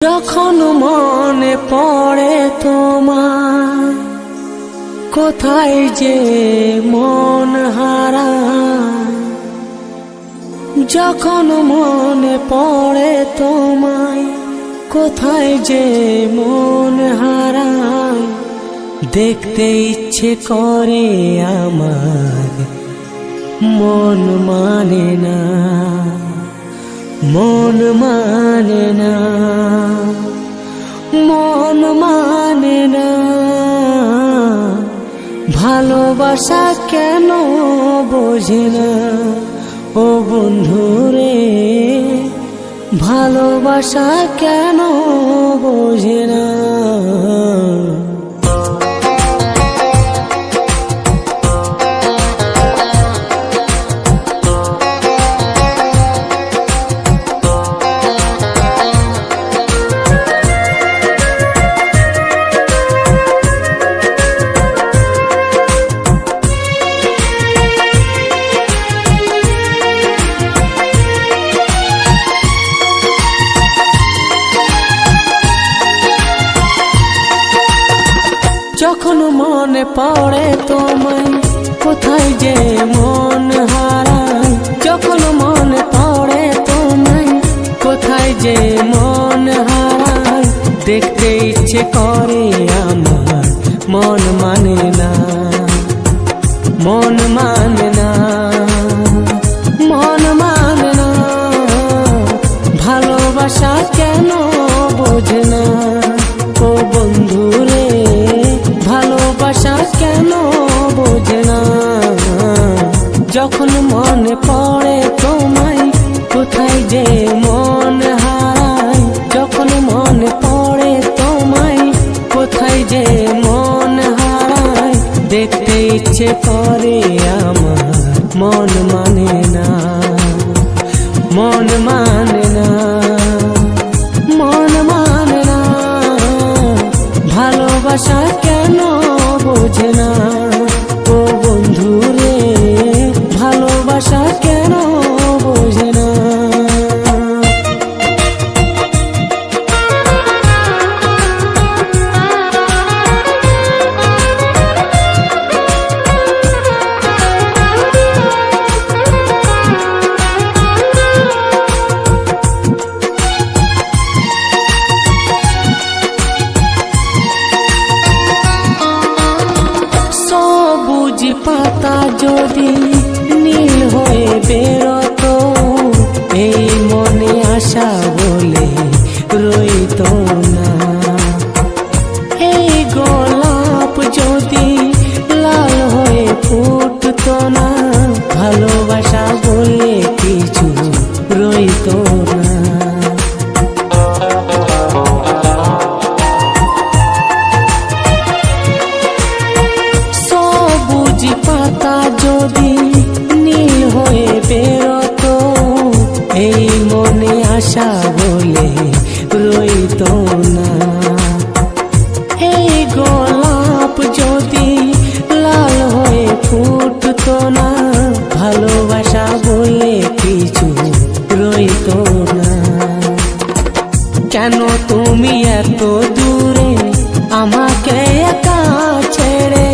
যখন মনে পড়ে তোমার, কোথায় যে মন হারায়। যখন মনে পড়ে তোমায়, কোথায় যে মন হারায়। দেখতে ইচ্ছে করে আমার, মন মানে না, মন মানে না, মন মানে না। ভালোবাসা কেন বোঝে না ও বন্ধুরে, ভালোবাসা কেন বোঝে না। যখন মনে পড়ে তোমায়, কোথায় যে মন হারায়। যখন মনে পড়ে তোমায়, কোথায় যে মন হারায়। দেখতে ইচ্ছে করে আমার, মন মানে না, মন মানে না, মন মানে না। ভালোবাসা কেন বোঝে না ও বন্ধুরে, ভালোবাসা কেন বোঝে না। যখন মনে পড়ে তোমায়, কোথায় যে মন হারায়। যখন মনে পড়ে তোমায়, কোথায় যে মন হারায়। দেখতে ইচ্ছে করে আমার, মন মানে না, মন মানে না, মন মানে না। ভালোবাসা কেন বোঝে না ও বন্ধুরে, ভালোবাসা কেন বোঝে না। পাতা যদি নীল হয়ে বেরোতো, এই মনে আশা বলে রইতো না। এই গোলাপ যদি লাল হয়ে ফুটতো না, ভালোবাসা বলে কিছু রইতো না। পাতা যদি নীল হয়ে বেরোতো, এই মনে আশা বলে রইতো না। এই গোলাপ যদি লাল হয়ে ফুটতো না, ভালোবাসা বলে কিছু রইতো না। কেন তুমি এত দূরে আমাকে একা ছেড়ে,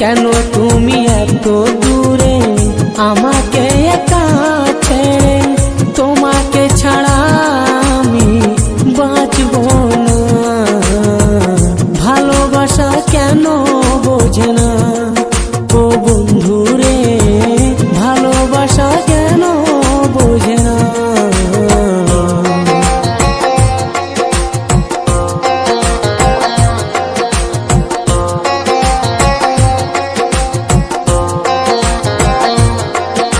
কেন তুমি এত দূরে আমাকে